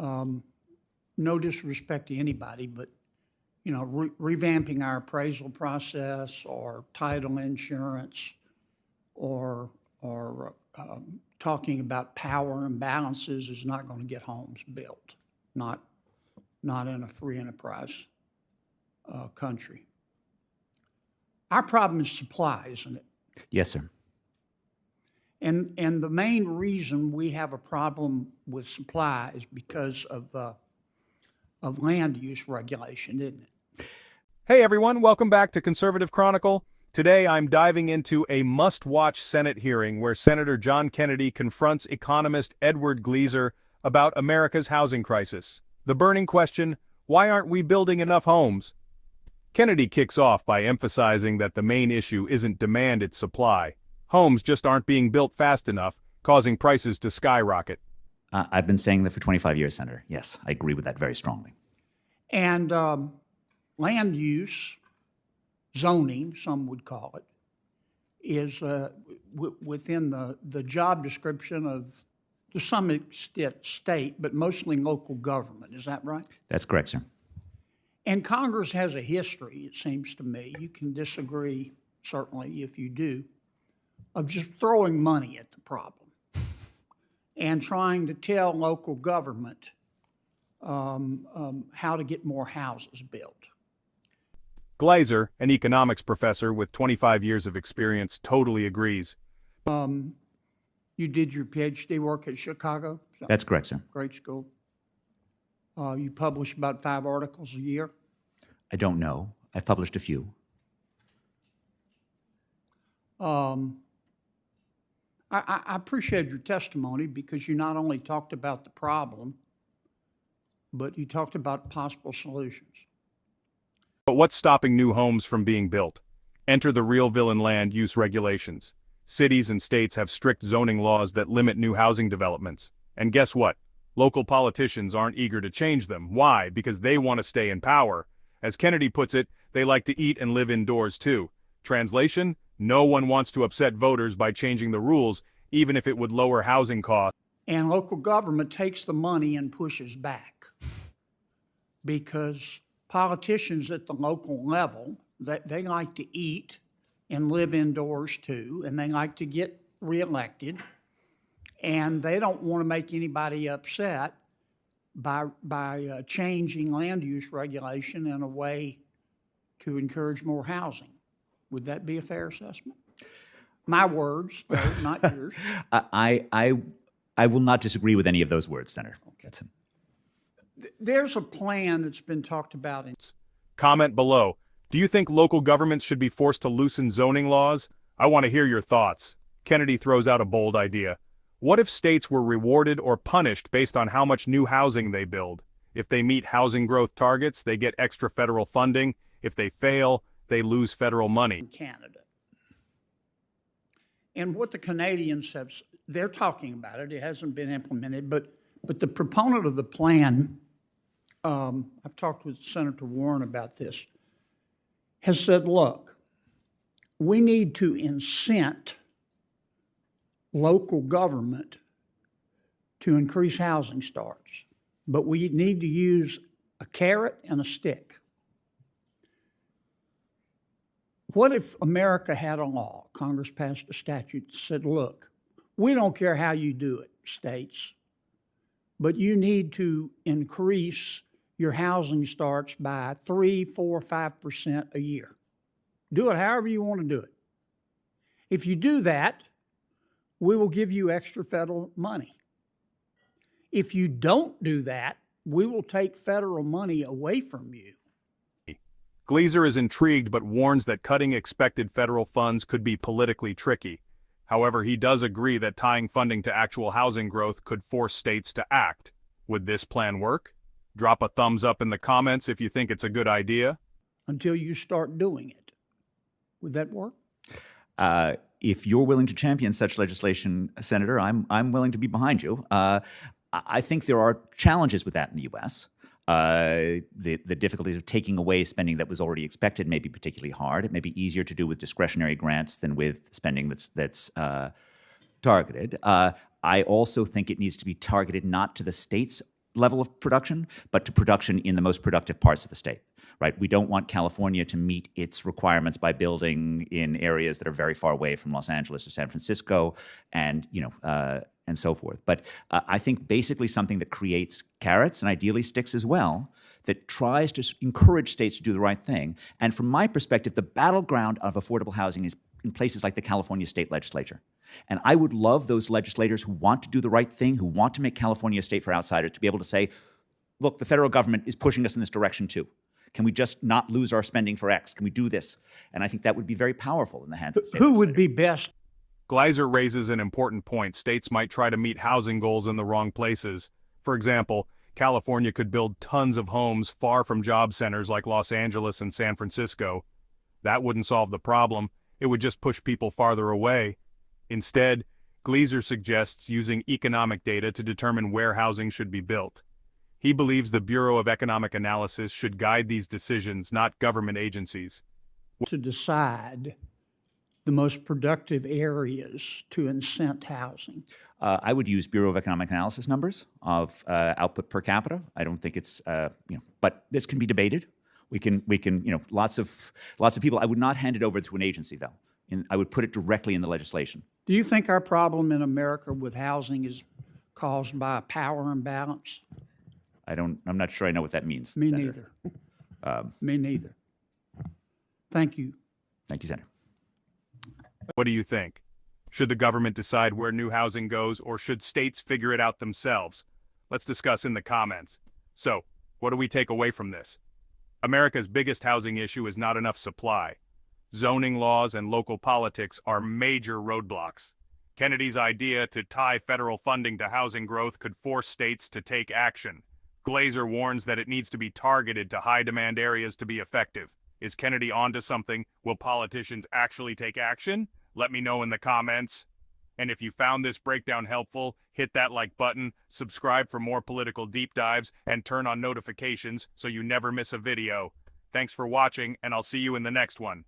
no disrespect to anybody, but revamping our appraisal process or title insurance or talking about power imbalances is not going to get homes built, not in a free enterprise country. Our problem is supply, isn't it? Yes, sir. And the main reason we have a problem with supply is because of land use regulation, isn't it? Hey everyone, welcome back to Conservative Chronicle. Today I'm diving into a must-watch Senate hearing where Senator John Kennedy confronts economist Edward Gleiser about America's housing crisis. The burning question, why aren't we building enough homes? Kennedy kicks off by emphasizing that the main issue isn't demand, it's supply. Homes just aren't being built fast enough, causing prices to skyrocket. I've been saying that for 25 years, Senator. Yes, I agree with that very strongly. And land use, zoning, some would call it, is within the job description of, to some extent, state, but mostly local government. Is that right? That's correct, sir. And Congress has a history, it seems to me. You can disagree, certainly, if you do, of just throwing money at the problem and trying to tell local government how to get more houses built. Gleiser, an economics professor with 25 years of experience, totally agrees. You did your PhD work at Chicago? That's correct, sir. Great school. You publish about 5 articles a year? I don't know. I've published a few. I appreciate your testimony because you not only talked about the problem, but you talked about possible solutions. But what's stopping new homes from being built? Enter the real villain: land use regulations. Cities and states have strict zoning laws that limit new housing developments. And guess what? Local politicians aren't eager to change them. Why? Because they want to stay in power. As Kennedy puts it, they like to eat and live indoors too. Translation? No one wants to upset voters by changing the rules, even if it would lower housing costs. And local government takes the money and pushes back because politicians at the local level, they like to eat and live indoors too, and they like to get reelected, and they don't want to make anybody upset by changing land use regulation in a way to encourage more housing. Would that be a fair assessment? My words, though, not yours. I will not disagree with any of those words, Senator. Okay. There's a plan that's been talked about. Comment below. Do you think local governments should be forced to loosen zoning laws? I want to hear your thoughts. Kennedy throws out a bold idea. What if states were rewarded or punished based on how much new housing they build? If they meet housing growth targets, they get extra federal funding. If they fail, they lose federal money. In Canada. And what the Canadians have, they're talking about it. It hasn't been implemented, but the proponent of the plan, I've talked with Senator Warren about this, has said, look, we need to incent local government to increase housing starts, but we need to use a carrot and a stick. What if America had a law, Congress passed a statute that said, look, we don't care how you do it, states, but you need to increase your housing starts by 3, 4, 5% a year. Do it however you want to do it. If you do that, we will give you extra federal money. If you don't do that, we will take federal money away from you. Gleiser is intrigued but warns that cutting expected federal funds could be politically tricky. However, he does agree that tying funding to actual housing growth could force states to act. Would this plan work? Drop a thumbs up in the comments if you think it's a good idea. Until you start doing it. Would that work? If you're willing to champion such legislation, Senator, I'm willing to be behind you. I think there are challenges with that in the U.S. The difficulties of taking away spending that was already expected may be particularly hard. It may be easier to do with discretionary grants than with spending that's targeted. I also think it needs to be targeted not to the states level of production, but to production in the most productive parts of the state, right? We don't want California to meet its requirements by building in areas that are very far away from Los Angeles or San Francisco, and and so forth. But I think basically something that creates carrots and ideally sticks as well, that tries to encourage states to do the right thing. And from my perspective, the battleground of affordable housing is in places like the California state legislature. And I would love those legislators who want to do the right thing, who want to make California a state for outsiders, to be able to say, look, the federal government is pushing us in this direction too. Can we just not lose our spending for X? Can we do this? And I think that would be very powerful in the hands of state Who would legislators. be best? Gleiser raises an important point. States might try to meet housing goals in the wrong places. For example, California could build tons of homes far from job centers like Los Angeles and San Francisco. That wouldn't solve the problem. It would just push people farther away. Instead, Gleiser suggests using economic data to determine where housing should be built. He believes the Bureau of Economic Analysis should guide these decisions, not government agencies. To decide the most productive areas to incent housing? I would use Bureau of Economic Analysis numbers of output per capita. I don't think it's, but this can be debated. We can, lots of people. I would not hand it over to an agency, though. I would put it directly in the legislation. Do you think our problem in America with housing is caused by a power imbalance? I'm not sure I know what that means. Me Senator. neither. Me neither. Thank you. Thank you, Senator. What do you think? Should the government decide where new housing goes, or should states figure it out themselves? Let's discuss in the comments. So, what do we take away from this? America's biggest housing issue is not enough supply. Zoning laws and local politics are major roadblocks. Kennedy's idea to tie federal funding to housing growth could force states to take action. Gleiser warns that it needs to be targeted to high-demand areas to be effective. Is Kennedy onto something? Will politicians actually take action? Let me know in the comments. And if you found this breakdown helpful, hit that like button, subscribe for more political deep dives, and turn on notifications so you never miss a video. Thanks for watching, and I'll see you in the next one.